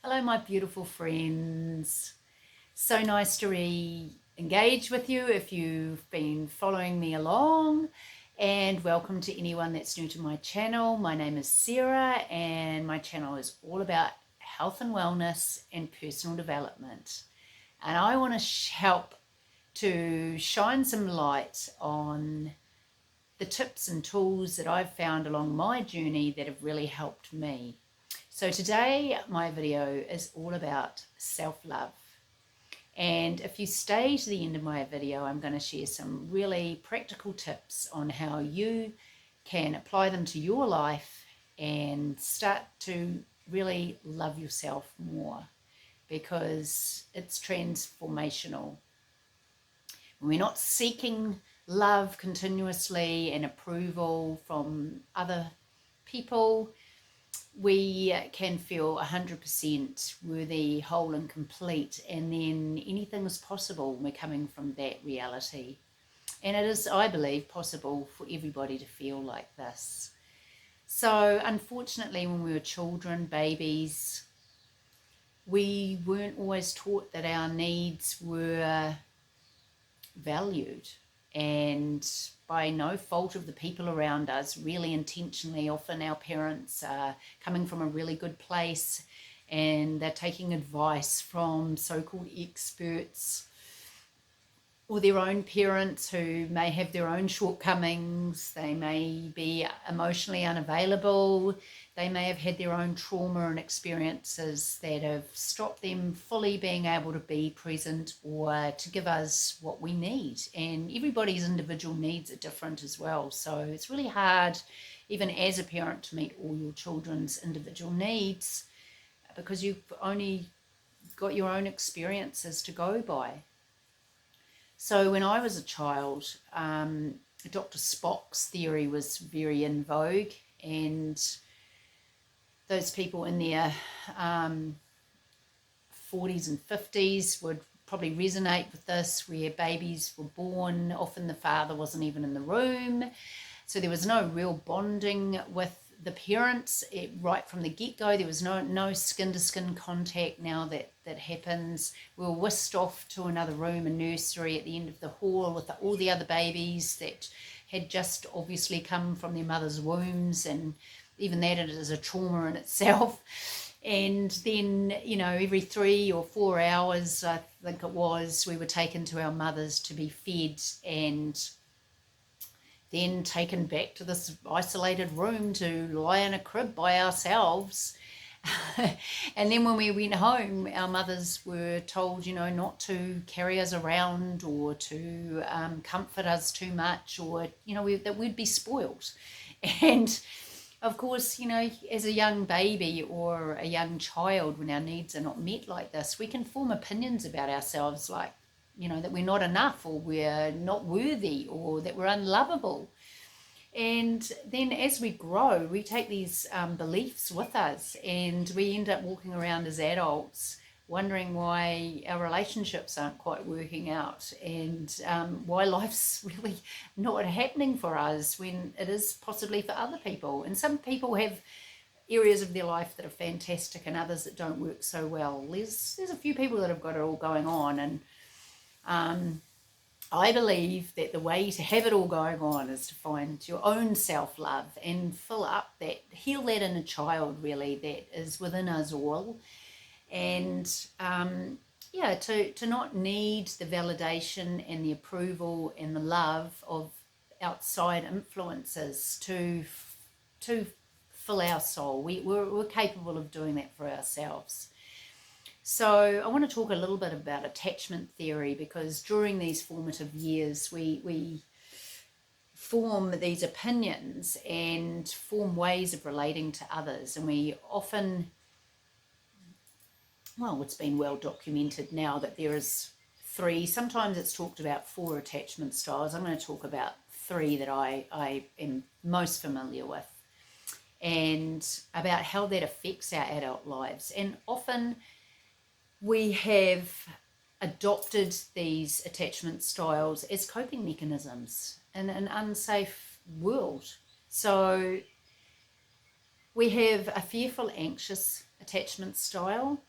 Hello, my beautiful friends. So nice to re-engage with you if you've been following me along, and welcome to anyone that's new to my channel. My name is Sarah, and my channel is all about health and wellness and personal development. And I want to help to shine some light on the tips and tools that I've found along my journey that have really helped me. So today my video is all about self-love. And if you stay to the end of my video, I'm going to share some really practical tips on how you can apply them to your life and start to really love yourself more, because it's transformational. When we're not seeking love continuously and approval from other people, we can feel 100% worthy, whole and complete, and then anything is possible when we're coming from that reality. And it is, I believe, possible for everybody to feel like this. So unfortunately, when we were children, babies, we weren't always taught that our needs were valued, and by no fault of the people around us, really intentionally. Often our parents are coming from a really good place and they're taking advice from so-called experts or their own parents who may have their own shortcomings. They may be emotionally unavailable. They may have had their own trauma and experiences that have stopped them fully being able to be present or to give us what we need. And everybody's individual needs are different as well. So it's really hard, even as a parent, to meet all your children's individual needs, because you've only got your own experiences to go by. So when I was a child, Dr. Spock's theory was very in vogue, and those people in their 40s and 50s would probably resonate with this, where babies were born, often the father wasn't even in the room, so there was no real bonding with the parents right from the get-go. There was no skin-to-skin contact. Now that happens. We were whisked off to another room, a nursery at the end of the hall, with all the other babies that had just obviously come from their mother's wombs, and even that is a trauma in itself. And then, every 3 or 4 hours, I think it was, we were taken to our mothers to be fed, and then taken back to this isolated room to lie in a crib by ourselves. And then when we went home, our mothers were told, not to carry us around or to comfort us too much, or, that we'd be spoiled. And of course, as a young baby or a young child, when our needs are not met like this, we can form opinions about ourselves like, that we're not enough, or we're not worthy, or that we're unlovable. And then as we grow, we take these beliefs with us, and we end up walking around as adults wondering why our relationships aren't quite working out, and why life's really not happening for us when it is possibly for other people. And some people have areas of their life that are fantastic and others that don't work so well. There's a few people that have got it all going on, and I believe that the way to have it all going on is to find your own self-love and fill up that, heal that inner child really that is within us all. And to not need the validation and the approval and the love of outside influences to fill our soul. We're capable of doing that for ourselves. So I want to talk a little bit about attachment theory, because during these formative years we form these opinions and form ways of relating to others, and we often, well, it's been well documented now that there is 3, sometimes it's talked about 4 attachment styles. I'm going to talk about 3 that I am most familiar with, and about how that affects our adult lives. And often we have adopted these attachment styles as coping mechanisms in an unsafe world. So we have a fearful, anxious attachment style,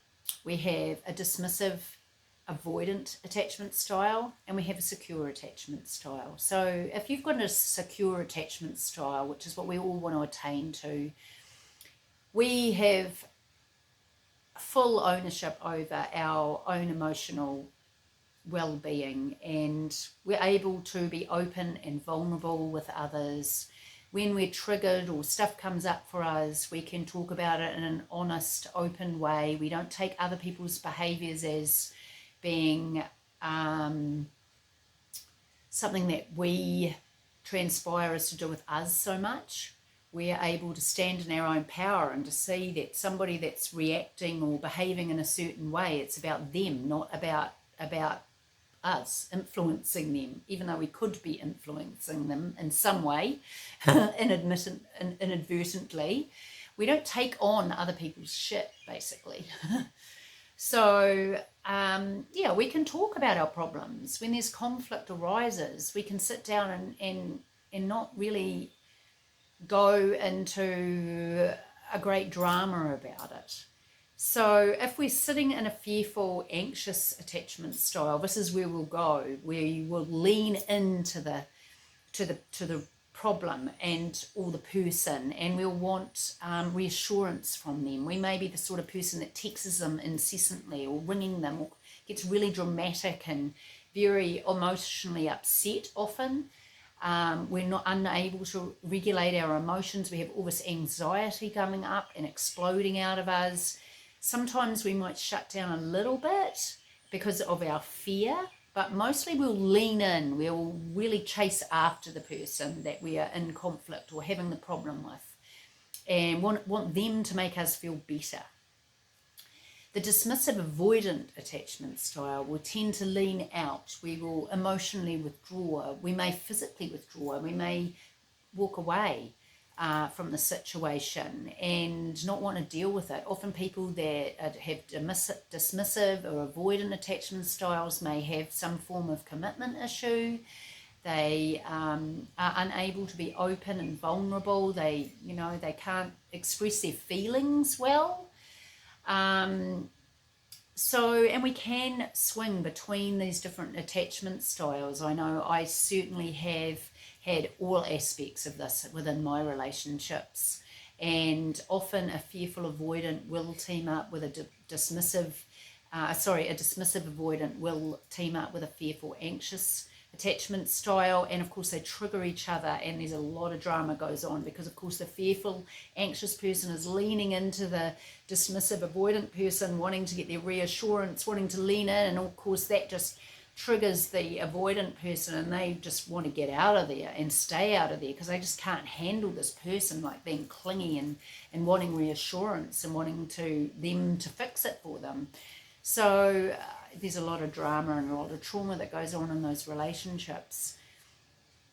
We have a dismissive, avoidant attachment style, and we have a secure attachment style. So if you've got a secure attachment style, which is what we all want to attain to, we have full ownership over our own emotional well-being, and we're able to be open and vulnerable with others. When we're triggered or stuff comes up for us, we can talk about it in an honest, open way. We don't take other people's behaviors as being something that we transpire as to do with us so much. We're able to stand in our own power and to see that somebody that's reacting or behaving in a certain way, it's about them, not about us influencing them, even though we could be influencing them in some way inadvertently. We don't take on other people's shit, basically. So yeah, we can talk about our problems. When there's conflict arises, we can sit down and not really go into a great drama about it. So if we're sitting in a fearful, anxious attachment style, this is where we'll go, where you will lean into the problem and or the person, and we'll want reassurance from them. We may be the sort of person that texts them incessantly or ringing them, or gets really dramatic and very emotionally upset often. We're not unable to regulate our emotions. We have all this anxiety coming up and exploding out of us. Sometimes we might shut down a little bit because of our fear, but mostly we'll lean in. We'll really chase after the person that we are in conflict or having the problem with, and want them to make us feel better. The dismissive avoidant attachment style will tend to lean out. We will emotionally withdraw. We may physically withdraw. We may walk away from the situation and not want to deal with it. Often people that have dismissive or avoidant attachment styles may have some form of commitment issue. They are unable to be open and vulnerable. They can't express their feelings well. And we can swing between these different attachment styles. I know I certainly have had all aspects of this within my relationships, and often a fearful avoidant will team up with a dismissive avoidant will team up with a fearful anxious attachment style, and of course they trigger each other, and there's a lot of drama goes on because of course the fearful anxious person is leaning into the dismissive avoidant person, wanting to get their reassurance, wanting to lean in, and of course that just triggers the avoidant person, and they just want to get out of there and stay out of there because they just can't handle this person like being clingy and wanting reassurance and wanting them to fix it for them. So there's a lot of drama and a lot of trauma that goes on in those relationships.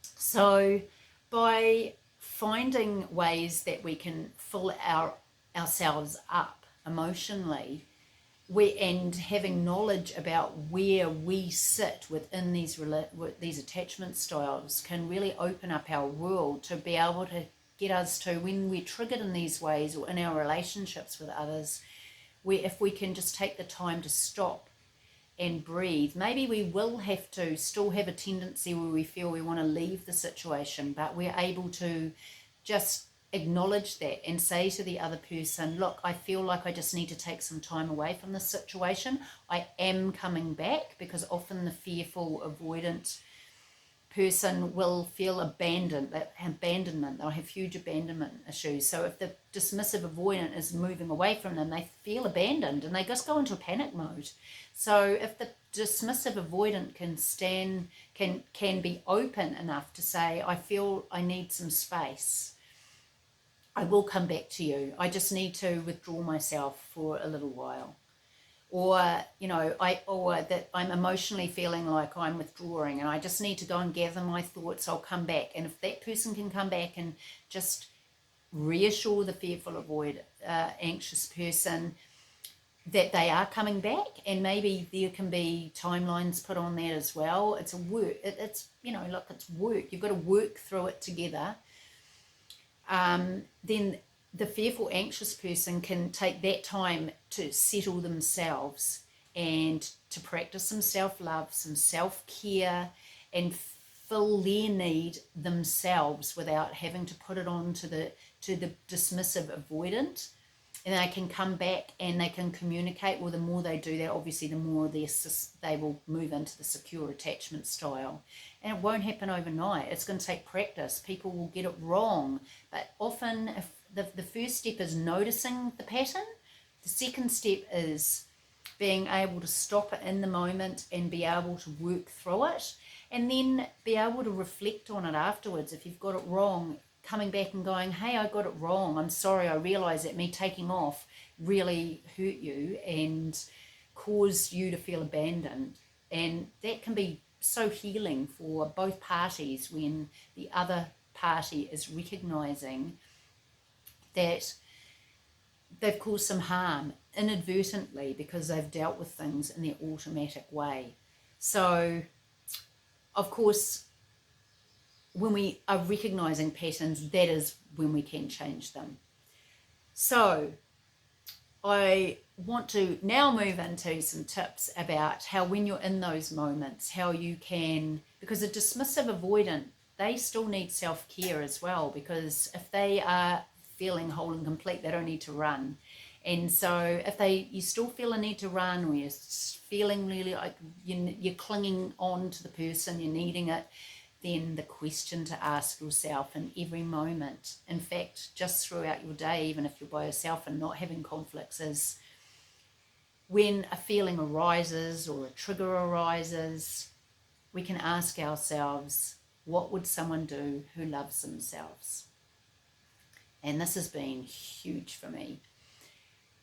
So by finding ways that we can fill ourselves up emotionally, and having knowledge about where we sit within these attachment styles can really open up our world to be able to get us to, when we're triggered in these ways or in our relationships with others, if we can just take the time to stop and breathe. Maybe we will have to still have a tendency where we feel we want to leave the situation, but we're able to just acknowledge that and say to the other person, look, I feel like I just need to take some time away from this situation. I am coming back, because often the fearful avoidant person will feel abandonment. They'll have huge abandonment issues. So if the dismissive avoidant is moving away from them, they feel abandoned and they just go into panic mode. So if the dismissive avoidant can be open enough to say, I feel I need some space, I will come back to you, I just need to withdraw myself for a little while. Or that I'm emotionally feeling like I'm withdrawing and I just need to go and gather my thoughts, I'll come back. And if that person can come back and just reassure the fearful anxious person that they are coming back, and maybe there can be timelines put on that as well. It's work. It's work. You've got to work through it together. Then the fearful, anxious person can take that time to settle themselves and to practice some self-love, some self-care, and fill their need themselves without having to put it on to the dismissive avoidant. And they can come back and they can communicate. Well, the more they do that, obviously the more they will move into the secure attachment style. And it won't happen overnight. It's going to take practice. People will get it wrong, but often if the first step is noticing the pattern, the second step is being able to stop it in the moment and be able to work through it, and then be able to reflect on it afterwards. If you've got it wrong, coming back and going, hey, I got it wrong, I'm sorry, I realise that me taking off really hurt you and caused you to feel abandoned. And that can be so healing for both parties when the other party is recognising that they've caused some harm inadvertently because they've dealt with things in their automatic way. So, of course, when we are recognising patterns, that is when we can change them. So, I want to now move into some tips about how when you're in those moments, how you can, because a dismissive avoidant, they still need self-care as well, because if they are feeling whole and complete, they don't need to run. And so if you still feel a need to run, or you're feeling really like you're clinging on to the person, you're needing it, then the question to ask yourself in every moment, in fact, just throughout your day, even if you're by yourself and not having conflicts, is when a feeling arises or a trigger arises, we can ask ourselves, what would someone do who loves themselves? And this has been huge for me.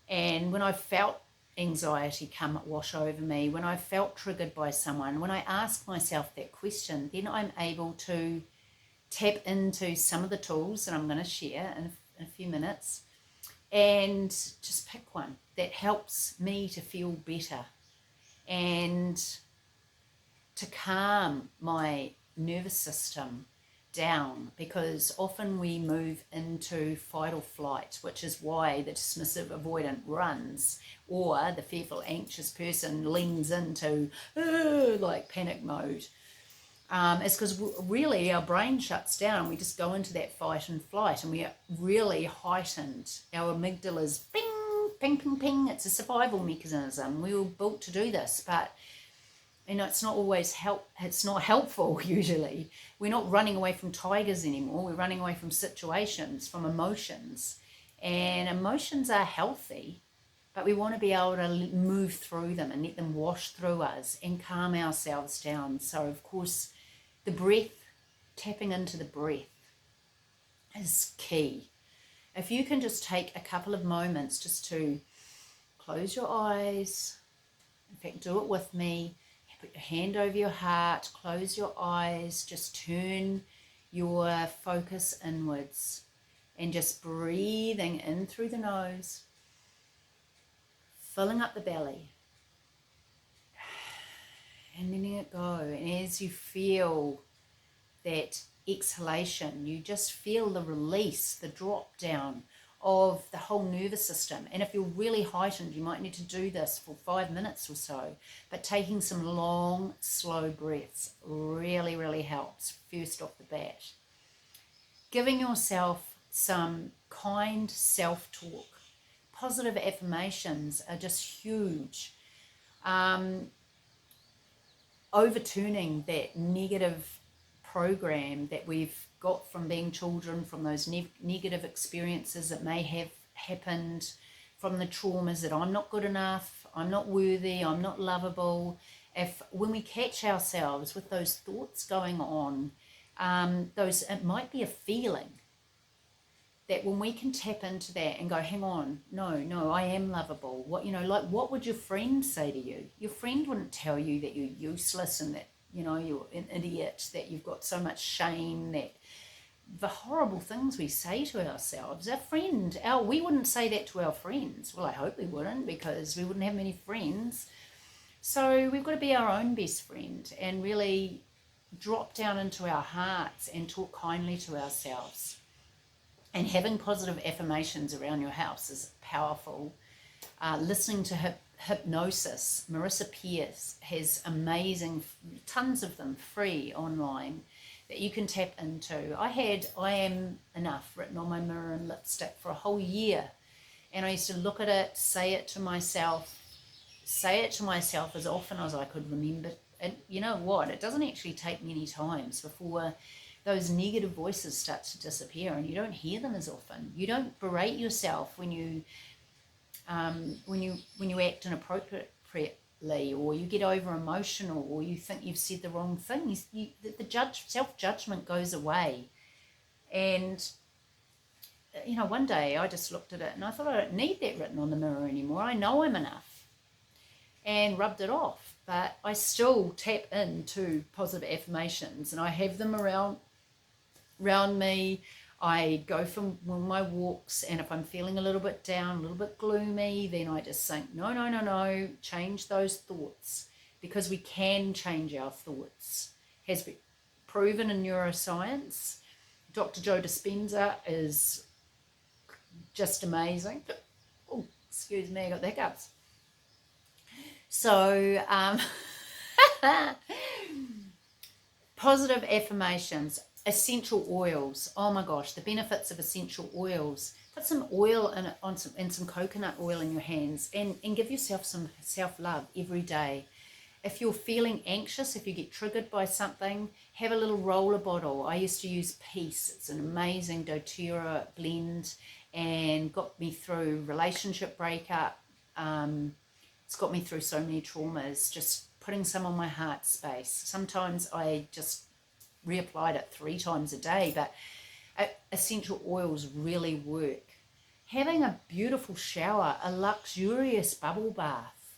And when I felt anxiety wash over me, when I felt triggered by someone, when I ask myself that question, then I'm able to tap into some of the tools that I'm going to share in a few minutes, and just pick one that helps me to feel better and to calm my nervous system down, because often we move into fight or flight, which is why the dismissive avoidant runs, or the fearful anxious person leans into like panic mode. It's because really our brain shuts down. We just go into that fight and flight, and we are really heightened. Our amygdala's ping, ping, ping, ping. It's a survival mechanism. We were built to do this, but it's not always it's not helpful usually. We're not running away from tigers anymore. We're running away from situations, from emotions. And emotions are healthy, but we want to be able to move through them and let them wash through us and calm ourselves down. So, of course, the breath, tapping into the breath is key. If you can just take a couple of moments just to close your eyes, in fact, do it with me. Put your hand over your heart, close your eyes, just turn your focus inwards and just breathing in through the nose, filling up the belly and letting it go. And as you feel that exhalation, you just feel the release, the drop down of the whole nervous system. And if you're really heightened, you might need to do this for 5 minutes or so, but taking some long, slow breaths really, really helps first off the bat. Giving yourself some kind self-talk. Positive affirmations are just huge. Overturning that negative program that we've got from being children, from those negative experiences that may have happened, from the traumas that I'm not good enough, I'm not worthy, I'm not lovable. When we catch ourselves with those thoughts going on, it might be a feeling, that when we can tap into that and go, hang on, no, I am lovable. What would your friend say to you? Your friend wouldn't tell you that you're useless and that, you're an idiot, that you've got so much shame, that the horrible things we say to ourselves. We wouldn't say that to our friends. Well, I hope we wouldn't, because we wouldn't have many friends. So we've got to be our own best friend and really drop down into our hearts and talk kindly to ourselves. And having positive affirmations around your house is powerful. Listening to hypnosis. Marissa Peer has amazing, tons of them free online that you can tap into. I had I am enough written on my mirror in lipstick for a whole year. And I used to look at it, say it to myself as often as I could remember. And you know what? It doesn't actually take many times before those negative voices start to disappear, and you don't hear them as often. You don't berate yourself when you act inappropriately, or you get over emotional, or you think you've said the wrong thing. Self-judgment goes away. And one day I just looked at it and I thought, I don't need that written on the mirror anymore. I know I'm enough, and rubbed it off. But I still tap into positive affirmations, and I have them around me. I go for my walks, and if I'm feeling a little bit down, a little bit gloomy, then I just think, no, change those thoughts, because we can change our thoughts. Has been proven in neuroscience. Dr. Joe Dispenza is just amazing. Oh, excuse me, I got the hiccups. So, positive affirmations. Essential oils. Oh my gosh, the benefits of essential oils. Put some oil in it, and some coconut oil in your hands, and give yourself some self-love every day. If you're feeling anxious, if you get triggered by something, have a little roller bottle. I used to use Peace. It's an amazing doTERRA blend, and got me through relationship breakup. It's got me through so many traumas, just putting some on my heart space. Sometimes I just reapplied it 3 times a day, but essential oils really work. Having a beautiful shower, a luxurious bubble bath,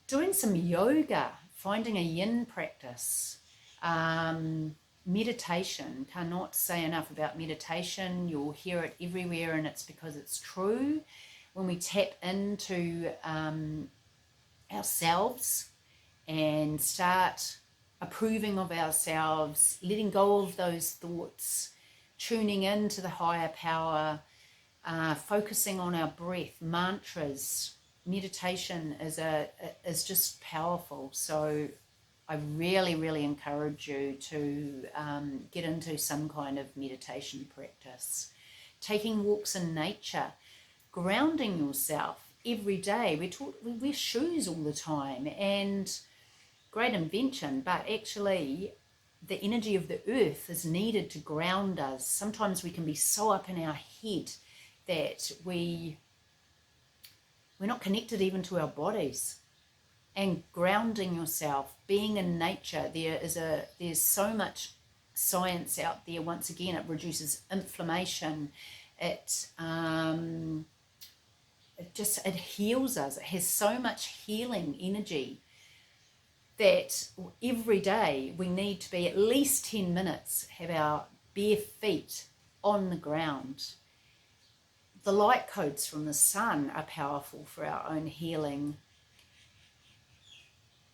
doing some yoga, finding a yin practice, meditation. Cannot say enough about meditation. You'll hear it everywhere, and it's because it's true. When we tap into ourselves and start approving of ourselves, letting go of those thoughts, tuning into the higher power, focusing on our breath, mantras, meditation is just powerful. So I really, really encourage you to get into some kind of meditation practice. Taking walks in nature, grounding yourself every day. We wear shoes all the time, and great invention, but actually the energy of the earth is needed to ground us. Sometimes we can be so up in our head that we're not connected even to our bodies. And grounding yourself, being in nature, there's so much science out there. Once again, it reduces inflammation. It heals us. It has so much healing energy that every day we need to be at least 10 minutes, have our bare feet on the ground. The light codes from the sun are powerful for our own healing.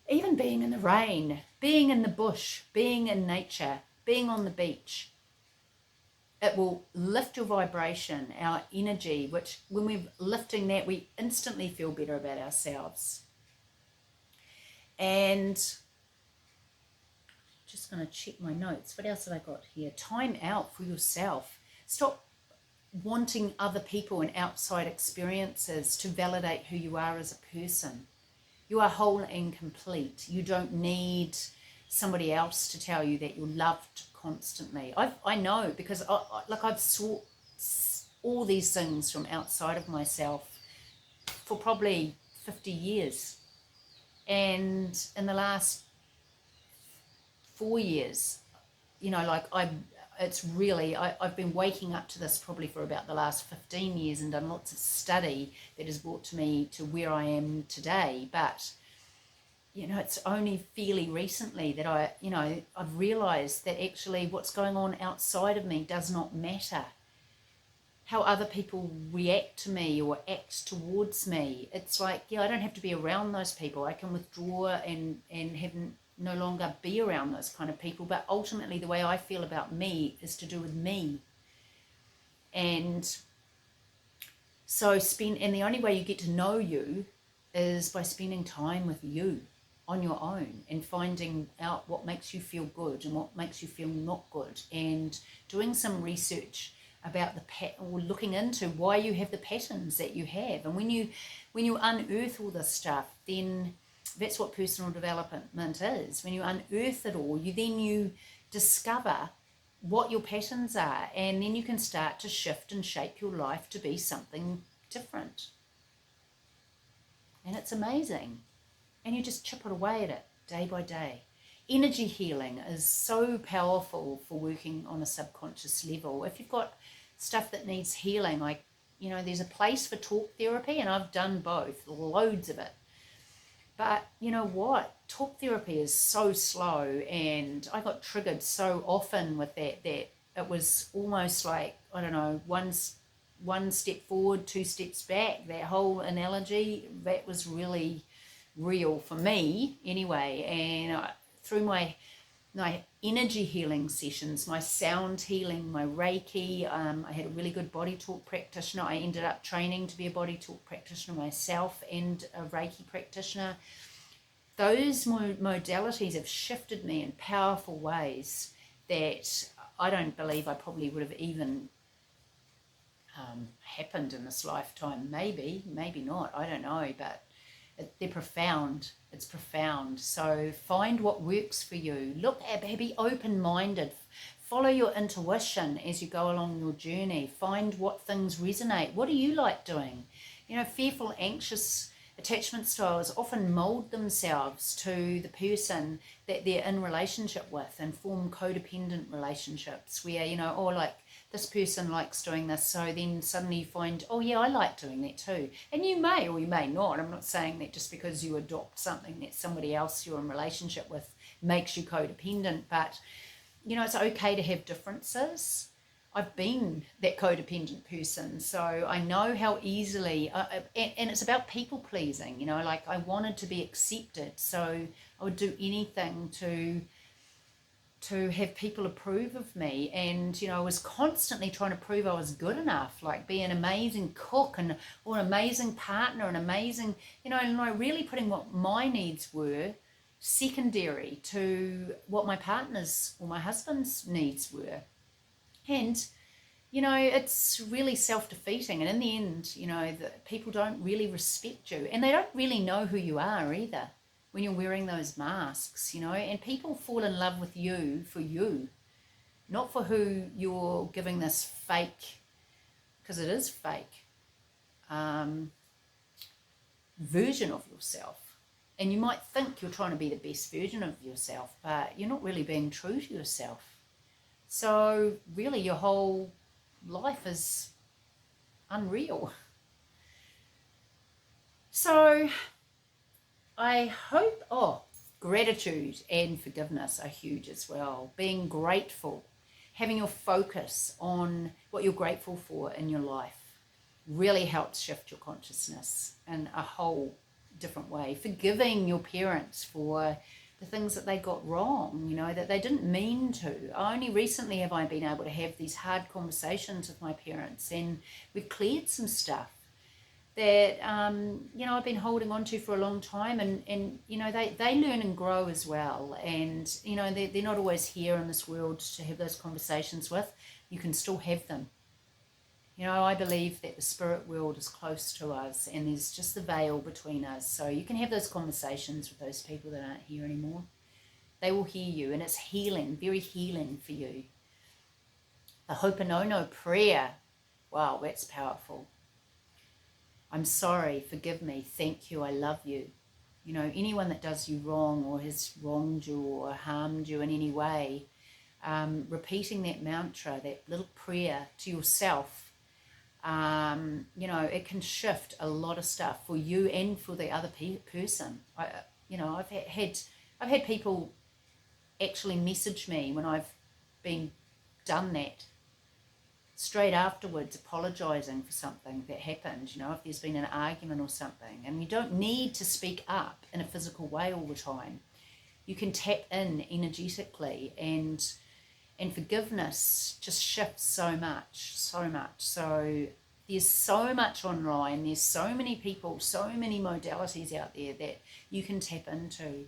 Even being in the rain, being in the bush, being in nature, being on the beach, it will lift your vibration, our energy, which when we're lifting that, we instantly feel better about ourselves. And just going to check my notes. What else have I got here? Time out for yourself. Stop wanting other people and outside experiences to validate who you are as a person. You are whole and complete. You don't need somebody else to tell you that you're loved constantly. I know, because I've sought all these things from outside of myself for probably 50 years. And in the last 4 years, I've been waking up to this probably for about the last 15 years, and done lots of study that has brought me to where I am today. But it's only fairly recently that I've realized that actually what's going on outside of me does not matter. How other people react to me or act towards me, it's like, I don't have to be around those people. I can withdraw and have no longer be around those kind of people. But ultimately the way I feel about me is to do with me. And so and the only way you get to know you is by spending time with you on your own and finding out what makes you feel good and what makes you feel not good, and doing some research about or looking into why you have the patterns that you have. And when you unearth all this stuff, then that's what personal development is. When you unearth it all, you discover what your patterns are, and then you can start to shift and shape your life to be something different. And it's amazing. And you just chip it away at it day by day. Energy healing is so powerful for working on a subconscious level. If you've got stuff that needs healing, like, there's a place for talk therapy, and I've done both, loads of it. But you know what? Talk therapy is so slow, and I got triggered so often with that it was almost like, I don't know, one step forward, two steps back. That whole analogy, that was really real for me anyway. And through my energy healing sessions, my sound healing, my Reiki, I had a really good body talk practitioner. I ended up training to be a body talk practitioner myself and a Reiki practitioner. Those modalities have shifted me in powerful ways that I don't believe I probably would have even happened in this lifetime. Maybe not, I don't know, but they're profound. It's profound. So find what works for you. Look at, be open-minded. Follow your intuition as you go along your journey. Find what things resonate. What do you like doing? Fearful, anxious attachment styles often mold themselves to the person that they're in relationship with and form codependent relationships where, like, this person likes doing this, so then suddenly you find, oh yeah, I like doing that too. And you may or you may not. I'm not saying that just because you adopt something that somebody else you're in relationship with makes you codependent, but it's okay to have differences. I've been that codependent person, so I know how easily, and it's about people pleasing, like I wanted to be accepted, so I would do anything to have people approve of me. And I was constantly trying to prove I was good enough, like be an amazing cook or an amazing partner, an amazing, and I really putting what my needs were secondary to what my partner's or my husband's needs were. And it's really self-defeating, and in the end, that people don't really respect you, and they don't really know who you are either when you're wearing those masks, and people fall in love with you for you, not for who you're giving this fake, because it is fake, version of yourself. And you might think you're trying to be the best version of yourself, but you're not really being true to yourself. So really your whole life is unreal. So I hope, gratitude and forgiveness are huge as well. Being grateful, having your focus on what you're grateful for in your life really helps shift your consciousness in a whole different way. Forgiving your parents for the things that they got wrong, that they didn't mean to. Only recently have I been able to have these hard conversations with my parents, and we've cleared some stuff that I've been holding on to for a long time, and they learn and grow as well, and they're not always here in this world to have those conversations with. You can still have them. I believe that the spirit world is close to us, and there's just the veil between us, so you can have those conversations with those people that aren't here anymore. They will hear you, and it's healing, very healing for you. The Ho'oponopono prayer, wow, that's powerful. I'm sorry, forgive me, thank you, I love you. Anyone that does you wrong or has wronged you or harmed you in any way, repeating that mantra, that little prayer to yourself, it can shift a lot of stuff for you and for the other person. I've had people actually message me when I've been done that, straight afterwards, apologizing for something that happened, if there's been an argument or something. And you don't need to speak up in a physical way all the time. You can tap in energetically and And forgiveness just shifts so much, so much. So there's so much online, there's so many people, so many modalities out there that you can tap into.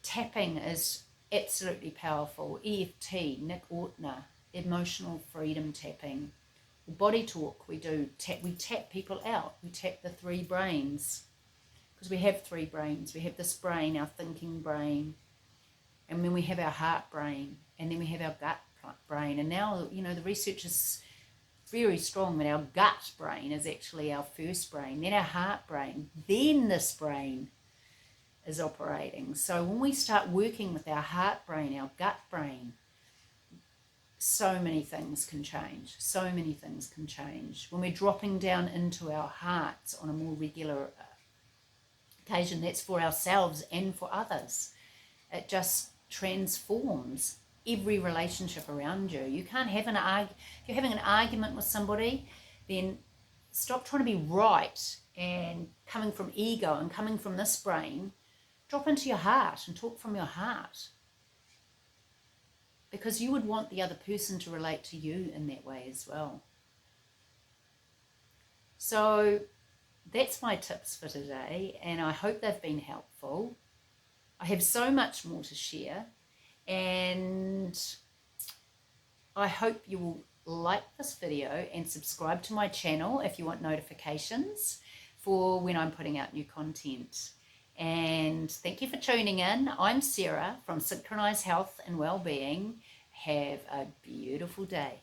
Tapping is absolutely powerful. EFT, Nick Ortner, emotional freedom tapping. Body talk, we tap people out. We tap the three brains, because we have three brains. We have this brain, our thinking brain, and then we have our heart brain, and then we have our gut brain. And now, the research is very strong that our gut brain is actually our first brain, then our heart brain, then this brain is operating. So when we start working with our heart brain, our gut brain, so many things can change. So many things can change. When we're dropping down into our hearts on a more regular occasion, that's for ourselves and for others. It just transforms every relationship around you. You can't have if you're having an argument with somebody, then stop trying to be right and coming from ego and coming from this brain. Drop into your heart and talk from your heart, because you would want the other person to relate to you in that way as well. So that's my tips for today, and I hope they've been helpful. I have so much more to share, and I hope you will like this video and subscribe to my channel if you want notifications for when I'm putting out new content. And thank you for tuning in. I'm Sarah from Synchronized Health and Wellbeing. Have a beautiful day.